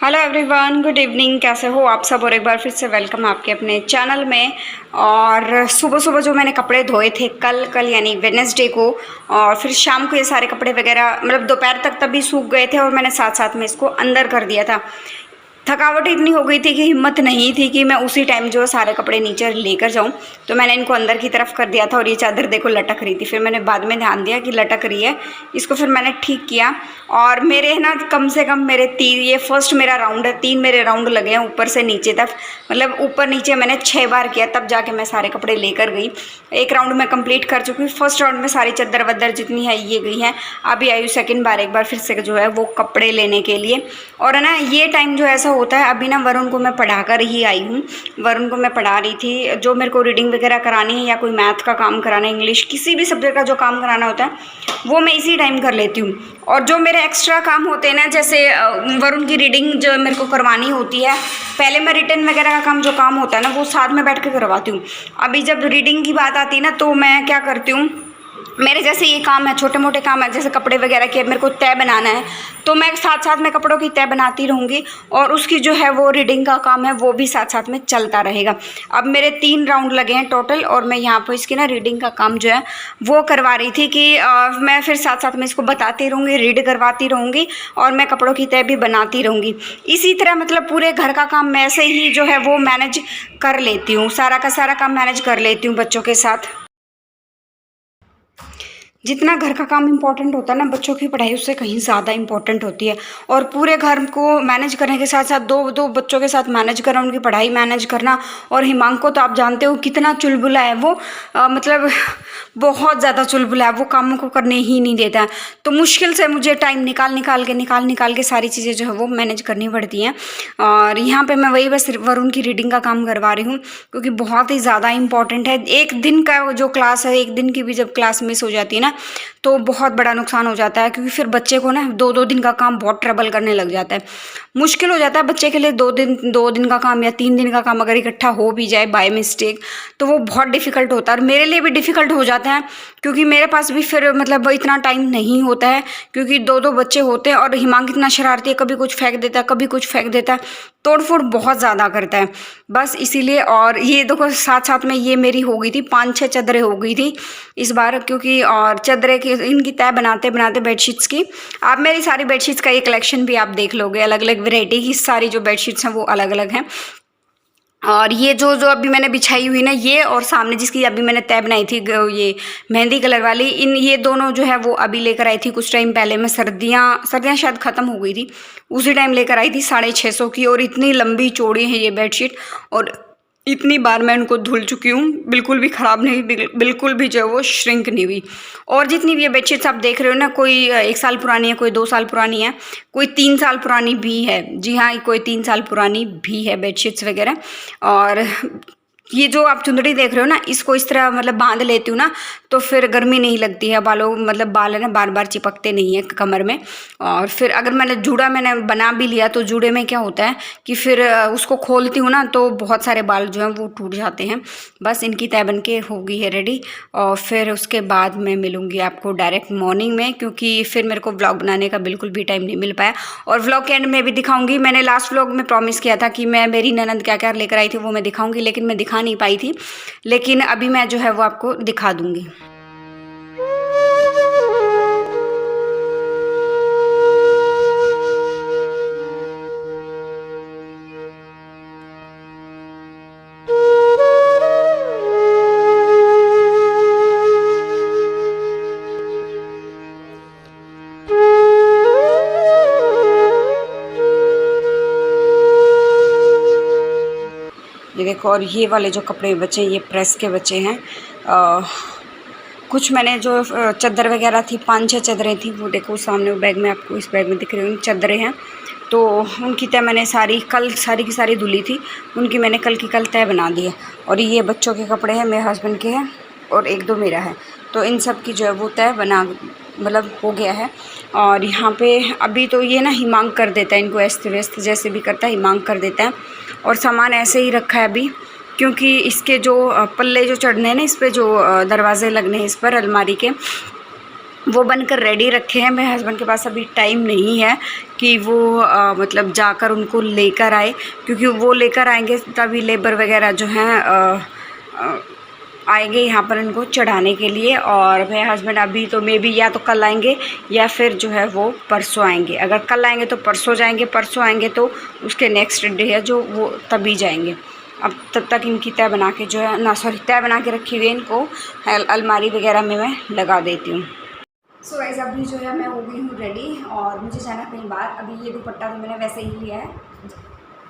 Hello everyone, good evening. कैसे हो आप सब? और एक बार फिर से वेलकम आपके अपने चैनल में। और सुबह सुबह जो मैंने कपड़े धोए थे कल यानी वेडनेसडे को, और फिर शाम को ये सारे कपड़े वगैरह मतलब दोपहर तक तभी सूख गए थे और मैंने साथ साथ में इसको अंदर कर दिया था। थकावट इतनी हो गई थी कि हिम्मत नहीं थी कि मैं उसी टाइम जो सारे कपड़े नीचे लेकर जाऊं, तो मैंने इनको अंदर की तरफ कर दिया था। और ये चादर देखो लटक रही थी, फिर मैंने बाद में ध्यान दिया कि लटक रही है, इसको फिर मैंने ठीक किया। और मेरे ना कम से कम मेरे ये फर्स्ट मेरा राउंड है, 3 मेरे राउंड लगे हैं ऊपर से नीचे तक। मतलब ऊपर नीचे मैंने 6 बार किया, तब जाके मैं सारे कपड़े लेकर गई। एक राउंड मैं कंप्लीट कर चुकी हूँ। फर्स्ट राउंड में सारी चद्दर वद्दर जितनी है ये गई हैं। अभी आई हूँ सेकेंड बार, एक बार फिर से जो है वो कपड़े लेने के लिए। और है ना, ये टाइम जो ऐसा होता है, अभी ना वरुण को मैं पढ़ाकर ही आई हूँ। वरुण को मैं पढ़ा रही थी, जो मेरे को रीडिंग वगैरह करानी है या कोई मैथ का काम कराना है, इंग्लिश किसी भी सब्जेक्ट का जो काम कराना होता है वो मैं इसी टाइम कर लेती हूँ। और जो मेरे एक्स्ट्रा काम होते हैं ना, जैसे वरुण की रीडिंग जो मेरे को करवानी होती है, पहले मैं रिटर्न वगैरह का काम जो काम होता है ना वो साथ में बैठ के करवाती हूँ। अभी जब रीडिंग की बात आती है ना, तो मैं क्या करती हूँ, मेरे जैसे ये काम है, छोटे मोटे काम है, जैसे कपड़े वगैरह की, अब मेरे को तय बनाना है तो मैं साथ साथ में कपड़ों की तय बनाती रहूँगी, और उसकी जो है वो रीडिंग का काम है वो भी साथ साथ में चलता रहेगा। अब मेरे 3 राउंड लगे हैं टोटल, और मैं यहाँ पर इसकी ना रीडिंग का काम जो है वो करवा रही थी कि मैं फिर साथ साथ में इसको बताती रहूँगी, रीड करवाती रहूँगी, और मैं कपड़ों की तय भी बनाती रहूँगी। इसी तरह मतलब पूरे घर का काम मैं ऐसे ही जो है वो मैनेज कर लेती हूँ, सारा का सारा काम मैनेज कर लेती हूँ बच्चों के साथ। जितना घर का काम इम्पोर्टेंट होता है ना, बच्चों की पढ़ाई उससे कहीं ज़्यादा इम्पोर्टेंट होती है। और पूरे घर को मैनेज करने के साथ साथ दो दो बच्चों के साथ मैनेज करना, उनकी पढ़ाई मैनेज करना। और हिमांक को तो आप जानते हो कितना चुलबुला है वो, मतलब बहुत ज़्यादा चुलबुला है वो, कामों को करने ही नहीं देता है। तो मुश्किल से मुझे टाइम निकाल के सारी चीज़ें जो है वो मैनेज करनी पड़ती हैं। और यहाँ पे मैं वही बस वरुण की रीडिंग का काम करवा रही हूँ, क्योंकि बहुत ही ज़्यादा इंपॉर्टेंट है। एक दिन का जो क्लास है, एक दिन की भी जब क्लास मिस हो जाती है ना, तो बहुत बड़ा नुकसान हो जाता है। क्योंकि फिर बच्चे को ना 2-2 दिन का काम बहुत ट्रबल करने लग जाता है, मुश्किल हो जाता है बच्चे के लिए। 2 दिन का काम या 3 दिन का काम अगर इकट्ठा हो भी जाए बाय मिस्टेक, तो वो बहुत डिफ़िकल्ट होता है, और मेरे लिए भी डिफ़िकल्ट हो जाता है। क्योंकि मेरे पास भी फिर मतलब इतना टाइम नहीं होता है, क्योंकि 2-2 बच्चे होते हैं। और हिमांक इतना शरारती है, कभी कुछ फेंक देता है, कभी कुछ फेंक देता है, तोड़ फोड़ बहुत ज़्यादा करता है, बस इसीलिए। और ये देखो साथ साथ में ये मेरी हो गई थी 5-6 चादरें हो गई थी इस बार, क्योंकि और चादरें की इनकी तय बनाते बनाते बेडशीट्स की, आप मेरी सारी बेडशीट्स का ये कलेक्शन भी आप देख लोगे, अलग अलग वैरायटी की सारी जो बेडशीट्स हैं वो अलग अलग हैं। और ये जो जो अभी मैंने बिछाई हुई ना, ये और सामने जिसकी अभी मैंने तय बनाई थी ये मेहंदी कलर वाली, ये दोनों जो है वो अभी लेकर आई थी कुछ टाइम पहले। मैं सर्दियाँ शायद ख़त्म हो गई थी, उसी टाइम लेकर आई थी 650 की। और इतनी लंबी चौड़ी है ये बेडशीट, और इतनी बार मैं उनको धुल चुकी हूँ, बिल्कुल भी ख़राब नहीं, बिल्कुल भी जो है वो श्रिंक नहीं हुई। और जितनी भी ये बेडशीट्स आप देख रहे हो ना, कोई 1 साल पुरानी है, कोई 2 साल पुरानी है, कोई 3 साल पुरानी भी है। जी हाँ, कोई 3 साल पुरानी भी है बेडशीट्स वगैरह। और ये जो आप चुंदड़ी देख रहे हो ना, इसको इस तरह मतलब बांध लेती हूँ ना, तो फिर गर्मी नहीं लगती है बालों, मतलब बाल है ना बार बार चिपकते नहीं है कमर में। और फिर अगर मैंने बना भी लिया, तो जूड़े में क्या होता है कि फिर उसको खोलती हूँ ना, तो बहुत सारे बाल जो हैं वो टूट जाते हैं। बस इनकी तय बन के हो गई है रेडी, और फिर उसके बाद मैं मिलूँगी आपको डायरेक्ट मॉर्निंग में, क्योंकि फिर मेरे को व्लॉग बनाने का बिल्कुल भी टाइम नहीं मिल पाया। और व्लॉग के एंड में भी दिखाऊँगी, मैंने लास्ट व्लॉग में प्रॉमिस किया था कि मैं मेरी ननद क्या क्या लेकर आई थी वो मैं दिखाऊँगी, लेकिन मैं दिखा नहीं पाई थी। लेकिन अभी मैं जो है वो आपको दिखा दूँगी। ये देखो, और ये वाले जो कपड़े बचे ये प्रेस के बचे हैं। कुछ मैंने जो चादर वगैरह थी, 5-6 चादरें थी, वो देखो सामने वो बैग में, आपको इस बैग में दिख रही हूँ चादरें हैं। तो उनकी तय मैंने सारी की सारी धुली थी, उनकी मैंने कल की कल तय बना दी है। और ये बच्चों के कपड़े हैं, मेरे हस्बैंड के हैं, और 1-2 मेरा है। तो इन सब की जो है वो तय बना मतलब हो गया है। और यहाँ पे अभी तो ये ना हिमांक कर देता है इनको, अस्त व्यस्त जैसे भी करता है हिमांक कर देता है। और सामान ऐसे ही रखा है अभी, क्योंकि इसके जो पल्ले जो चढ़ने हैं ना, इस पर जो दरवाजे लगने हैं इस पर अलमारी के, वो बनकर रेडी रखे हैं। मेरे हस्बैंड के पास अभी टाइम नहीं है कि वो मतलब जाकर उनको लेकर आए, क्योंकि वो लेकर आएंगे तभी लेबर वगैरह जो हैं आएंगे यहाँ पर इनको चढ़ाने के लिए। और मेरे हस्बैंड अभी तो मे बी या तो कल आएंगे या फिर जो है वो परसों आएंगे। अगर कल आएंगे तो परसों जाएंगे, परसों आएंगे तो उसके नेक्स्ट डे है जो वो तभी जाएंगे। अब तब तक इनकी तय बना के जो है ना, सॉरी, तय बना के रखी हुई है, इनको अलमारी वगैरह में मैं लगा देती हूँ। सो गाइस अभी जो है मैं हो गई हूँ रेडी और मुझे जाना कहीं बाहर। अभी ये दुपट्टा तो मैंने वैसे ही लिया है,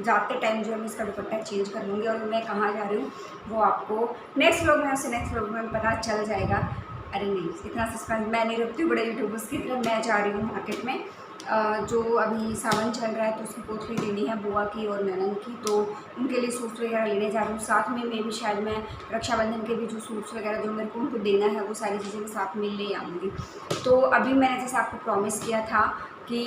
जाते टाइम जो है मैं इसका दुपट्टा चेंज कर लूँगी। और मैं कहाँ जा रही हूँ वो आपको नेक्स्ट व्लॉग में, उससे नेक्स्ट व्लॉग में पता चल जाएगा। अरे नहीं, इतना सस्पेंस मैं नहीं रखती हूँ बड़े यूट्यूबर्स की तरह। मैं जा रही हूँ मार्केट में, जो अभी सावन चल रहा है तो उसकी पोथली लेनी है बुआ की और ननन की, तो उनके लिए सूट्स वगैरह लेने जा रही हूँ। साथ में भी शायद मैं रक्षाबंधन के भी जो सूट्स वगैरह जो मेरे को उनको देना है वो सारी चीज़ें मैं साथ में ले आऊँगी। तो अभी मैंने जैसे आपको प्रॉमिस किया था कि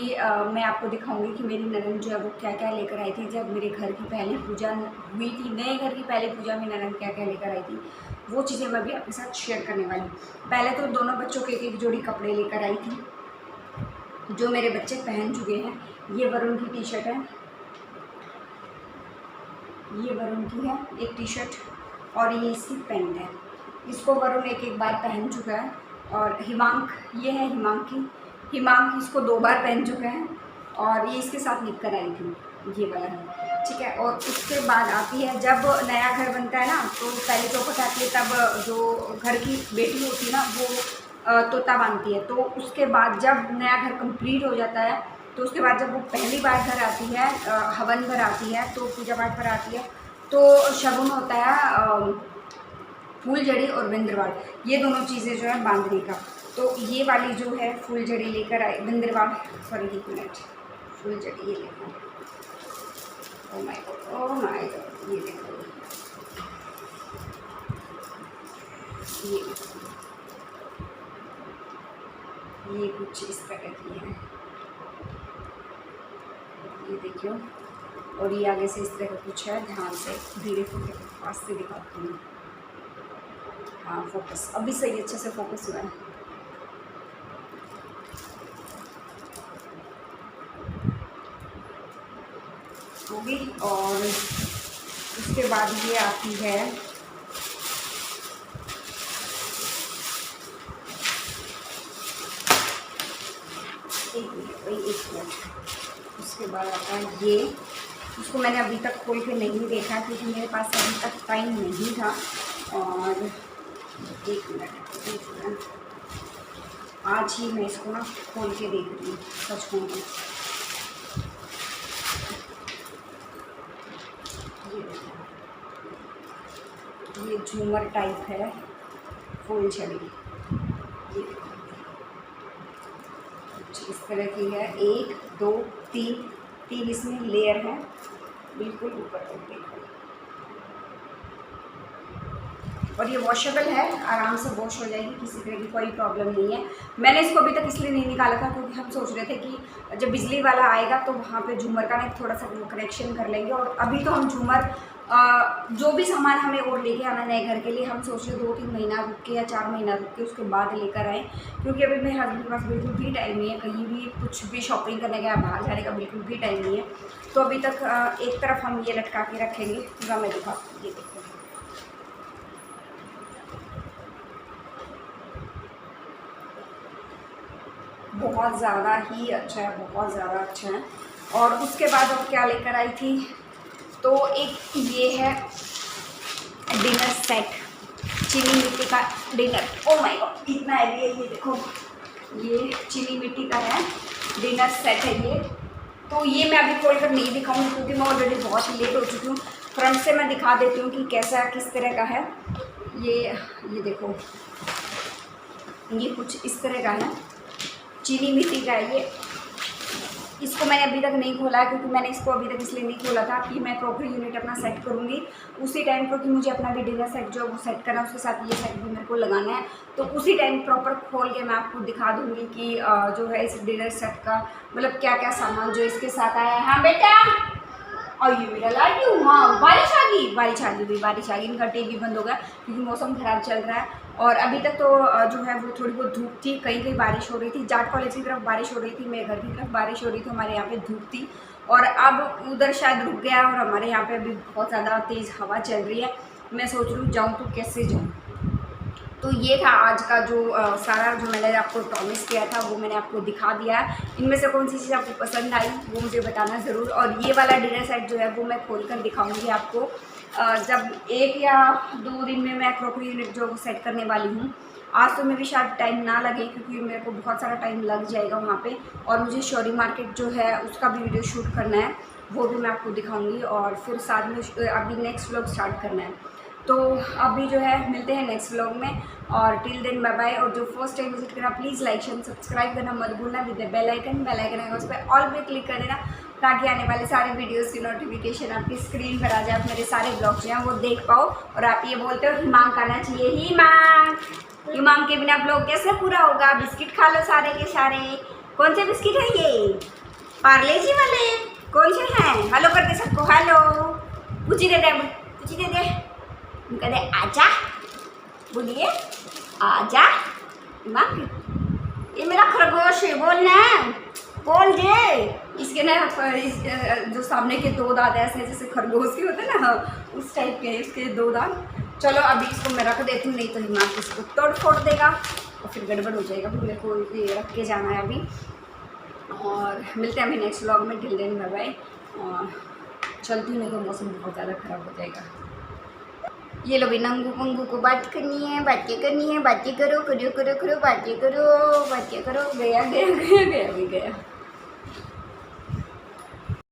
मैं आपको दिखाऊंगी कि मेरी ननन जो है वो क्या क्या लेकर आई थी जब मेरे घर की पहली पूजा हुई थी। नए घर की पहली पूजा में ननन क्या क्या लेकर आई थी वो चीज़ें मैं भी आपके साथ शेयर करने वाली हूँ। पहले तो दोनों बच्चों के एक जोड़ी कपड़े लेकर आई थी जो मेरे बच्चे पहन चुके हैं। ये वरुण की टी शर्ट है, ये वरुण की है एक टी शर्ट और ये इसकी पैंट है। इसको वरुण एक बार पहन चुका है। और हिमांक, ये है हिमांक इसको 2 बार पहन चुका है और ये इसके साथ लेकर आई थी, ये वाला है, ठीक है। और उसके बाद आती है जब नया घर बनता है ना, तो पहले चौखट आती है, तब जो घर की बेटी होती है ना वो तोता बांधती है। तो उसके बाद जब नया घर कंप्लीट हो जाता है तो उसके बाद जब वो पहली बार घर आती है, हवन घर आती है, तो पूजा पाठ पर आती है, तो शगुन होता है फूलझड़ी और बिंद्रवाड़, ये दोनों चीज़ें जो है बांधने का। तो ये वाली जो है फूलझड़ी लेकर आई, बिंद्रवाड़, सॉरी एक मिनट, फूलझड़ी ये देखो, ओह माय गॉड, ये देखो, ये कुछ इस तरह की है, ये देखियो। और ये आगे से इस तरह का कुछ है, ध्यान से धीरे धीरे पास से दिखाती हूँ। हाँ फोकस अभी सही, अच्छे से फोकस हुआ है। होगी। और उसके बाद ये आती है एक मिनट, उसके बाद आता है ये, इसको मैंने अभी तक खोल के नहीं देखा क्योंकि मेरे पास अभी तक टाइम नहीं था। और एक मिनट, आज ही मैं इसको ना खोल के देख रही हूँ, सच कहूँ तो। ये झूमर टाइप है, फूलझड़ी, ये कुछ इस तरह की है। 1 2 3 इसमें लेयर है, बिल्कुल ऊपर तक देखो। और ये वॉशेबल है, आराम से वॉश हो जाएगी, किसी तरह की कोई प्रॉब्लम नहीं है। मैंने इसको अभी तक इसलिए नहीं निकाला था क्योंकि हम सोच रहे थे कि जब बिजली वाला आएगा तो वहाँ पे झूमर का ना थोड़ा सा वो कनेक्शन कर लेंगे। और अभी तो हम झूमर जो भी सामान हमें और लेके आना नए घर के लिए, हम सोच रहे 2-3 महीना रुक के या 4 महीना रुक के उसके बाद लेकर आएँ, क्योंकि अभी मेरे हस्बैंड के पास बिल्कुल भी टाइम नहीं है, कहीं भी कुछ भी शॉपिंग करने का, बाहर जाने का बिल्कुल भी टाइम नहीं है। तो अभी तक एक तरफ हम ये लटका के रखेंगे, पूरा मैं दिखा, ये देखो, बहुत ज़्यादा ही अच्छा है, बहुत ज़्यादा अच्छा है। और उसके बाद अब क्या लेकर आई थी, तो एक ये है डिनर सेट, चीनी मिट्टी का डिनर। ओह माय गॉड, इतना हैवी है, ये देखो, ये चीनी मिट्टी का है, डिनर सेट है ये। तो ये मैं अभी खोल कर नहीं दिखाऊंगी क्योंकि मैं ऑलरेडी बहुत लेट हो चुकी हूँ। फ्रंट से मैं दिखा देती हूँ कि कैसा किस तरह का है। ये देखो, ये कुछ इस तरह का है, चीनी मिट्टी का है ये। इसको मैंने अभी तक नहीं खोला है क्योंकि मैंने इसको अभी तक इसलिए नहीं खोला था कि मैं क्रॉकरी यूनिट अपना सेट करूँगी उसी टाइम, क्योंकि मुझे अपना भी डिनर सेट जो है वो सेट करना है, उसके साथ ये सेट भी मेरे को लगाना है। तो उसी टाइम प्रॉपर खोल के मैं आपको दिखा दूँगी कि जो है इस डिनर सेट का मतलब क्या क्या सामान जो इसके साथ आया है। हाँ बेटा, ये मेरा लाडू। हाँ, बारिश आ गई, बारिश आ गई, बारिश आ गई। इनका टीवी बंद हो गया क्योंकि मौसम ख़राब चल रहा है। और अभी तक तो जो है वो थोड़ी बहुत धूप थी, कहीं कहीं बारिश हो रही थी। जाट कॉलेज की तरफ बारिश हो रही थी, मेरे घर की तरफ बारिश हो रही थी, हमारे यहाँ पे धूप थी। और अब उधर शायद रुक गया और हमारे यहाँ पे अभी बहुत ज़्यादा तेज़ हवा चल रही है। मैं सोच रही हूँ जाऊँ तो कैसे जाऊँ। तो ये था आज का जो सारा जो मैंने आपको प्रॉमिस किया था वो मैंने आपको दिखा दिया है। इनमें से कौन सी चीज़ आपको पसंद आई वो मुझे बताना ज़रूर। और ये वाला डिनर सेट जो है वो मैं खोल कर दिखाऊँगी आपको जब 1 या 2 दिन में मैं क्रॉकरी यूनिट जो सेट करने वाली हूँ। आज तो मेरे भी शायद टाइम ना लगे क्योंकि मेरे को बहुत सारा टाइम लग जाएगा वहाँ पे। और मुझे शौरी मार्केट जो है उसका भी वीडियो शूट करना है, वो भी मैं आपको दिखाऊंगी। और फिर साथ में अभी नेक्स्ट व्लॉग स्टार्ट करना है। तो अभी जो है मिलते हैं नेक्स्ट व्लॉग में। और टिल देन बाय बाय। और जो फर्स्ट टाइम विजिट करना प्लीज़ लाइक शेयर सब्सक्राइब करना मत भूलना विद द बेल आइकन है उस पर ऑल पे क्लिक कर देना ताकि आने वाले सारे वीडियोस की नोटिफिकेशन आपकी स्क्रीन पर आ जाए। आप मेरे सारे ब्लॉग जो हैं वो देख पाओ। और आप ये बोलते हो हिमांक आना चाहिए, हिमांक के बिना ब्लॉग कैसे पूरा होगा। बिस्किट खा लो सारे के सारे। कौन से बिस्किट है ये? पार्ले जी वाले कौन से हैं? हेलो करते सबको हेलो। पूछी दे दे आजा, बोलिए आजा। हिमांक ये मेरा खरगोश है, बोलना बोल जे। इसके ना जो सामने के 2 दांत ऐसे जैसे खरगोश के होते हैं ना, उस टाइप के इसके 2 दांत। चलो अभी इसको मैं रख देती हूँ, नहीं तो हिमांक इसको तोड़ फोड़ देगा और फिर गड़बड़ हो जाएगा। फिर मेरे को ये रख के जाना है अभी। और मिलते हैं अभी नेक्स्ट व्लॉग में। Till then bye bye. और चलती हूँ, नहीं तो मौसम बहुत ज़्यादा ख़राब हो जाएगा। ये लो भी नंगू पंगू को बात करनी है, बातें करनी है, बातें करो करो करो करो बातें करो, बातें करो। गया गया गया गया भी गया।